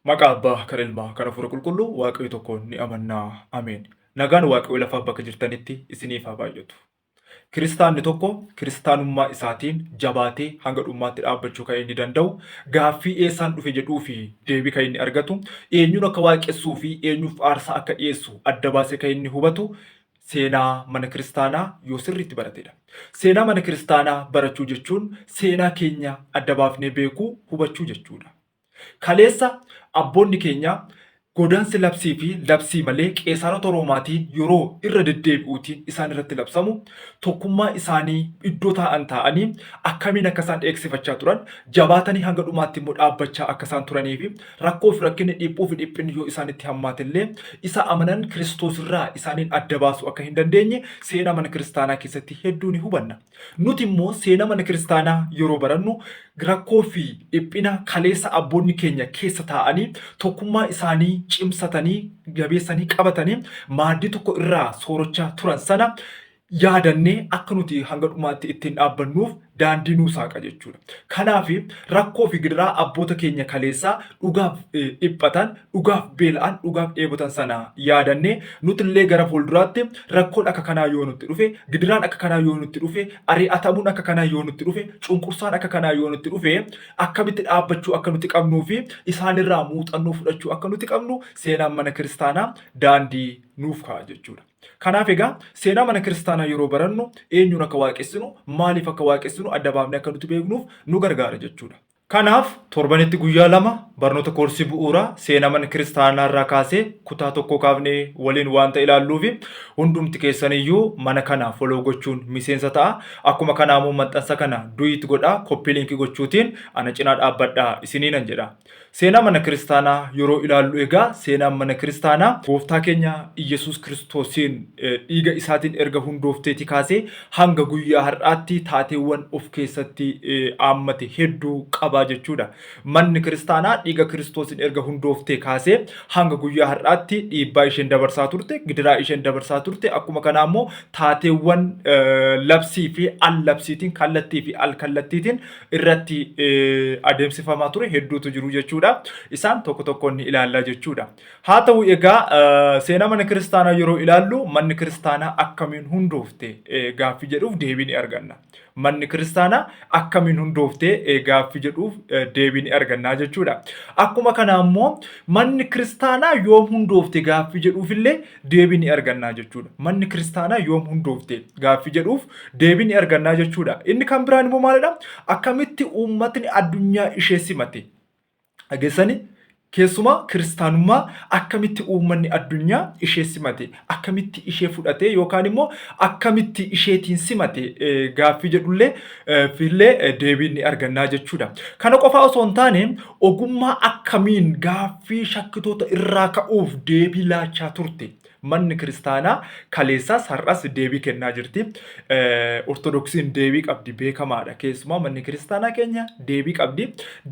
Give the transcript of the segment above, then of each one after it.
Maqaa Abbaa, kan Ilmaa, kan Hafuura Qulqulluu, Waaqayyo tokkoon ni amannaa. Ameen. Nagaan Waaqayyo lafaaf bakka jirtanitti isiniif haa baay'atu. Kiristaanni tokko kiristaanummaa isaatiin jabaatee hanga dhumaatti dhaabbachuu kan inni danda'u, gaaffii eessaan dhufe jedhuu fi deebii kan inni argatu, eenyuun akka waaqessuu fi eenyuuf aarsaa akka dhiyeessu adda baasee kan inni hubatu seenaa mana kiristaanaa yoo sirriitti baratedha. Seenaa mana kiristaanaa barachuu jechuun seenaa keenya adda baafnee beekuu, hubachuu jechuudha. Kaleessa abboonni keenya godaansi labsii fi labsii malee qeesarota Roomaatiin yeroo irra deddeebi'uutiin isaan irratti labsamu tokkummaa isaanii iddoo taa'an taa'anii akkamiin akka isaan eegsifachaa turan jabaatanii hanga dhumaatti immoo dhaabbachaa akka isaan turanii fi rakkoo fi rakkinni dhiphuu fi dhiphinni yoo isaanitti hammaatellee isa amanan Kiristoos irraa isaaniin adda baasuu akka hin dandeenye seenaa mana kiristaanaa keessatti hedduu ni hubanna. Nuti immoo seenaa mana kiristaanaa yeroo barannu rakkoo fi dhiphina kaleessa abboonni keenya keessa taa'anii tokkummaa isaanii cimsatanii jabeessanii qabatanii maaddii tokko irraa soorochaa turan sana yaadannee akka nuti hanga dhumaatti ittiin dhaabbannuuf daandii nuu saaqa jechuudha. Kanaaf rakkoo fi gidiraa abboota keenya kaleessaa dhugaaf dhiphatan, dhugaaf beela'an, dhugaaf dheebotan sana yaadannee nutillee gara fuulduraatti rakkoon akka kanaa yoo nutti dhufe, gidiraan akka kanaa yoo nutti dhufe, ari'atamuun akka kanaa yoo nutti dhufe, cunqursaan akka kanaa yoo nutti dhufe, akkamitti dhaabbachuu akka nuti qabnuu fi isaanirraa muuxannoo fudhachuu akka nuti qabnu seenaan mana kiristaanaa daandii nuuf ka'a jechuudha. Kanaaf egaa seenaa mana kiristaanaa yeroo barannu eenyuun akka waaqessinu, maaliif akka waaqessinu adda baafnee akka nuti beeknuuf nu gargaara jechuudha. Kanaaf torbanitti guyyaa 2 barnoota koorsii bu'uuraa seenaa mana kiristaanaa irraa kaasee kutaa tokko kaafnee waliin waanta ilaalluuf hundumti keessaniyyuu mana kana follow gochuun miseensa ta'a. Akkuma kanaamoo maxxansa kana du'it godhaa, koppii linkii gochuutiin ana cinaa dhaabbadhaa isiniinan jedha. Seenaa mana kiristaanaa yeroo ilaallu egaa seenaan mana kiristaanaa gooftaa keenya Iyesuus Kiristoosiin dhiiga isaatiin erga hundoofteeti kaasee hanga guyyaa har'aatti taateewwan of keessatti haammate hedduu qaba jechuudha. Manni kiristaanaa dhiiga Kiristoosiin erga hundooftee kaasee hanga guyyaa har'aatti dhiibbaa isheen dabarsaa turte, gidiraa isheen dabarsaa turte, akkuma kanaa immoo taateewwan labsii fi al-labsiitiin, kallattii fi al-kallattiitiin irratti adeemsifamaa ture hedduutu jiru jechuudha. Isaan tokko tokkoon ni ilaallaa jechuudha. Haa ta'u egaa seenaa mana kiristaanaa yeroo ilaallu manni kiristaanaa akkamiin hundoofte gaaffii jedhuuf deebii ni arganna. Manni kiristaanaa akkamiin hundoofte gaaffii jedhuuf deebii ni arganna jechuudha. Akkuma kana immoo manni kiristaanaa yoom hundoofte gaaffii jedhuuf illee deebii ni arganna jechuudha. Manni kiristaanaa yoom hundoofte gaaffii jedhuuf deebii ni arganna jechuudha. Inni kan biraan immoo maalidha? Akkamitti uummatni addunyaa ishee simate? Dhageessanii keessumaa kiristaanummaa akkamitti uummanni addunyaa ishee simate, akkamitti ishee fudhate yookaan immoo akkamitti isheetiin simate gaaffii jedhullee fillee deebii ni arganna jechuudha. Kana qofaa osoo hin taane ogummaa akkamiin gaaffii shakkitoota irraa ka'uuf deebii laachaa turte. Manni kiristaanaa kaleessaas har'as deebii kennaa jirti. Ortodoksiin deebii qabdi beekamaadha. Keessumaa manni kiristaanaa keenya deebii qabdi.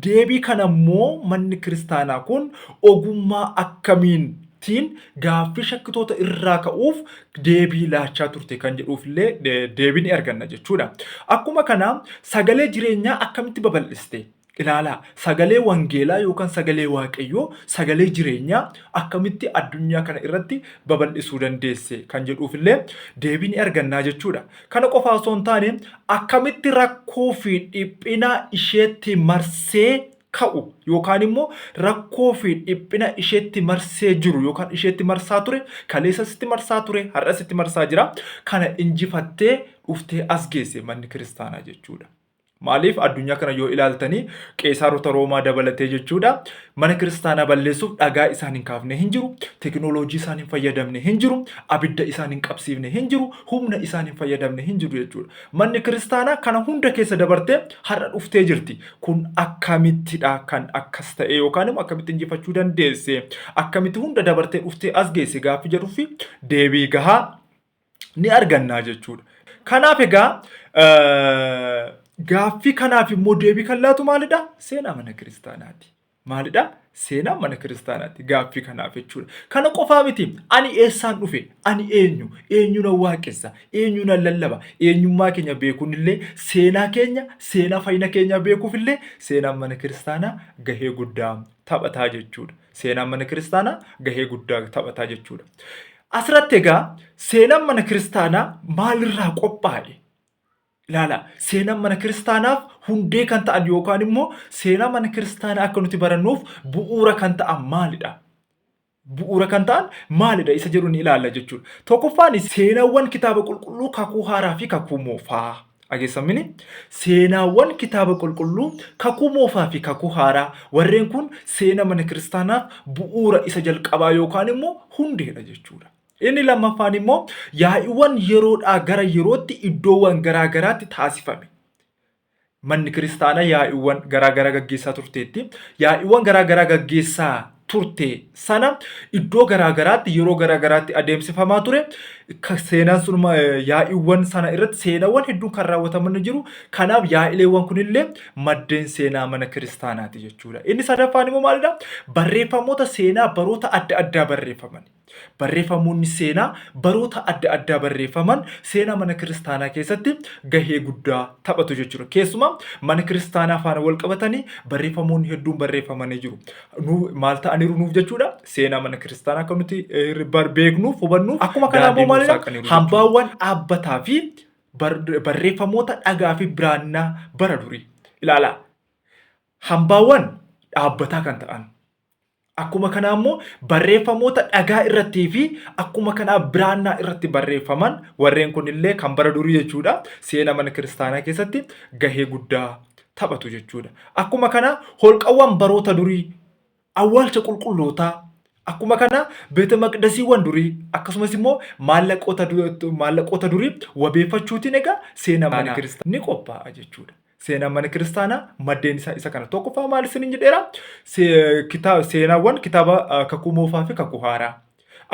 Deebii kana immoo manni kiristaanaa kun ogummaa akkamiitiin gaaffii shakkitoota irraa ka'uuf deebii laachaa turte kan jedhuuf illee deebii ni arganna jechuudha. Akkuma kana sagalee jireenyaa akkamitti babal'iste? Ilaalaa sagalee wangeelaa yookaan sagalee waaqayyoo sagalee jireenyaa akkamitti addunyaa kana irratti babal'isuu dandeesse kan jedhuuf illee deebii ni arganna jechuudha. Kana qofaa osoo hin taane akkamitti rakkoo fi dhiphina isheetti marsee ka'u yookaan immoo rakkoo fi dhiphina isheetti marsee jiru yookaan isheetti marsaa ture, kaleessasitti marsaa ture, har'asitti marsaa jira. Kana injifattee dhuftee as geesse manni kiristaanaa jechuudha. Maaliif addunyaa kana yoo ilaaltanii qeesarota Roomaa dabalatee jechuudha. Mana kiristaanaa balleessuuf dhagaa isaan hin kaafne hin jiru, teknooloojii isaan hin fayyadamne hin jiru, abidda isaan hin qabsiifne hin jiru, humna isaan hin fayyadamne hin jiru jechuudha. Manni kiristaanaa kana hunda keessa dabartee har'a dhuftee jirti. Kun akkamittidha kan akkas ta'e yookaan immoo akkamitti injifachuu dandeesse? Akkamitti hunda dabartee dhuftee as geesse gaaffii jedhuuf deebii gahaa ni arganna jechuudha. Kanaaf egaa gaaffii kanaaf immoo deebii kan laatu maalidha? Seenaa mana kiristaanaati. Maalidha? Seenaa mana kiristaanaati gaaffii kanaaf jechuudha. Kana qofaa miti. Ani eessaan dhufe? Ani eenyu? Eenyu na waaqessa? Eenyu na lallaba? Eenyummaa keenya beekuun illee seenaa keenya, seenaa fayyina keenya beekuuf illee seenaan mana kiristaanaa gahee guddaa taphataa jechuudha. Seenaan mana kiristaanaa gahee guddaa taphataa jechuudha. Asirratti egaa seenaan mana kiristaanaa maalirraa qophaa'e? Ilaala, seenaan mana kiristaanaaf hundee kan ta'an yookaan immoo seenaa mana kiristaanaa akka nuti barannuuf bu'uura kan ta'an maalidha? Bu'uura kan ta'an maalidha? Isa jedhu ni ilaalla jechuudha. Tokkoffaan seenaawwan kitaaba qulqulluu kakuu haaraa fi kakuu moofaa. Dhageessamini seenaawwan kitaaba qulqulluu kakuu moofaa fi kakuu haaraa warreen kun seenaa mana kiristaanaaf bu'uura isa jalqabaa yookaan immoo hundeedha jechuudha. Inni lammaffaan immoo yaa'iiwwan yeroodhaa gara yerootti iddoowwan garaagaraatti taasifame. Manni kiristaanaa yaa'iiwwan garaagaraa gaggeessaa turteetti. Yaa'iiwwan garaagaraa gaggeessaa turte sana iddoo garaagaraatti yeroo garaagaraatti adeemsifamaa ture. Seenaan sun yaa'iiwwan sana irratti seenaawwan hedduun kan raawwataman jiru. Kanaaf yaa'ileewwan kunillee maddeen seenaa mana kiristaanaati jechuudha. Inni sadaffaan immoo maalidha? Barreeffamoota seenaa baroota adda addaa barreeffaman. Barreeffamoonni seenaa baroota adda addaa barreeffaman seenaa mana kiristaanaa keessatti gahee guddaa taphatu jechuudha. Keessumaa mana kiristaanaa faana wal qabatanii barreeffamoonni hedduun barreeffamanii jiru. Maal ta'aniiru nuuf jechuudha? Seenaa mana kiristaanaa akka nuti beeknuuf hubannuuf. Akkuma kanaa immoo maalidha? Hambaawwan dhaabbataa fi barreeffamoota dhagaa fi biraannaa bara durii. Ilaala. Hambaawwan dhaabbataa kan ta'an. Akkuma kanaa immoo barreeffamoota dhagaa irrattii fi akkuma kanaa biraannaa irratti barreeffaman warreen kunillee kan bara durii jechuudha. Seenaa mana kiristaanaa keessatti gahee guddaa taphatu jechuudha. Akkuma kanaa holqawwan baroota durii, awwaalcha qulqullootaa, akkuma kanaa beete maqdasiiwwan durii akkasumas immoo maallaqoota durii wabeeffachuutiin egaa seenaa mana kiristaanaa ni qophaa'a jechuudha. Seenaan mana kiristaanaa maddeen isaa isa kana. Tokkoffaa maal isiniin jedheera? Seenaawwan kitaaba kakuu moofaa fi kakuu haaraa.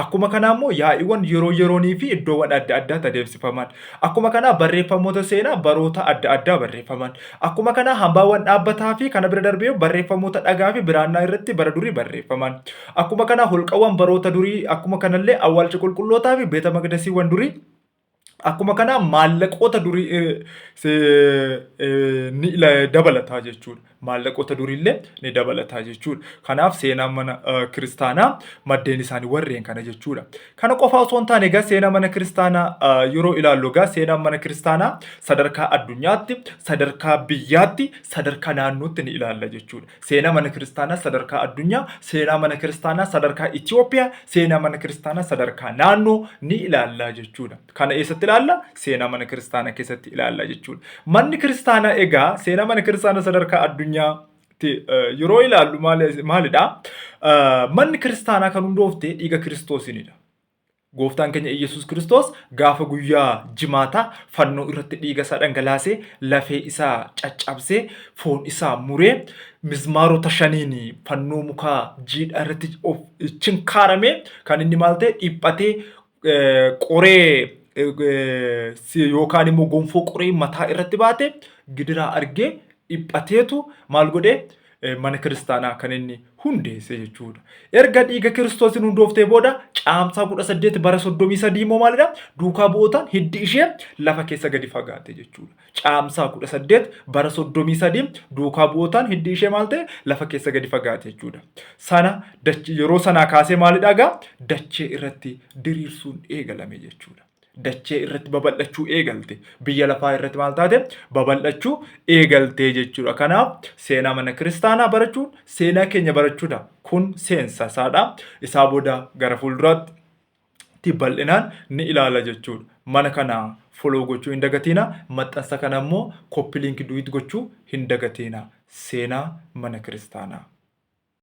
Akkuma kanaa immoo yaa'iiwwan yeroo yeroonii fi iddoowwan adda addaatti adeemsifaman. Akkuma kanaa barreeffamoota seenaa baroota adda addaa barreeffaman. Akkuma kanaa hambaawwan dhaabbataa fi kana bira darbee barreeffamoota dhagaa fi biraannaa irratti bara durii barreeffaman. Akkuma kanaa holqawwan baroota durii, akkuma kanallee awwaalcha qulqullootaa fi beeta maqdasiiwwan durii. Akkuma kanaa maallaqoota durii ni dabalataa jechuudha. Maallaqoota duriillee ni dabalataa jechuudha. Kanaaf seenaan mana kiristaanaa maddeen isaanii warreen kana jechuudha. Kana qofa osoo hin taane egaa seenaa mana kiristaanaa yeroo ilaallu egaa seenaan mana kiristaanaa sadarkaa addunyaatti, sadarkaa biyyaatti, sadarkaa naannootti ni ilaalla jechuudha. Seenaa mana kiristaanaa sadarkaa addunyaa, seenaa mana kiristaanaa sadarkaa Itoophiyaa, seenaa mana kiristaanaa sadarkaa naannoo ni ilaalla jechuudha. Kana eessatti ilaalla? Seenaa mana kiristaanaa keessatti ilaalla jechuudha. Manni kiristaanaa egaa seenaa mana kiristaanaa sadarkaa addunyaa yeroo ilaallu maalidha? Manni kiristaanaa kan hundoofte dhiiga Kiristoosinidha. Gooftaan keenya Iyyasuus Kiristoos gaafa guyyaa jimaataa fannoo irratti dhiiga isaa dhangalaasee lafee isaa caccabsee foon isaa muree mismaarota 5 fannoo mukaa jiidhaa irratti chinkaaramee kan inni maal ta'e dhiphatee qoree yookaan immoo gonfoo qoree mataa irratti baate gidiraa argee dhiphateetu maal godhee mana kiristaanaa kan inni hundeesse jechuudha. Erga dhiiga Kiristoosin hundooftee booda caamsaa 18 bara 33 immoo maalidha? Duukaa bu'ootaan hiddi ishee lafa keessa gadi fagaate jechuudha. Caamsaa 18 bara 33 duukaa bu'ootaan hiddi ishee maal ta'e? Lafa keessa gadi fagaate jechuudha. Sana yeroo sanaa kaasee maalidha egaa? Dachee irratti diriirsuun eegalame jechuudha. Dachee irratti babal'achuu eegalte. Biyya lafaa irratti maal taate? Babal'achuu eegaltee jechuudha. Kanaaf seenaa mana kiristaanaa barachuun seenaa keenya barachuudha. Kun seensa isaadha. Isaa booda gara fuulduraatti bal'inaan ni ilaala jechuudha. Mana kana foloo gochuu hin dagatiina. Maxxansa kana immoo koppii liinkii duwit gochuu hin dagatiina. Seenaa mana kiristaanaa.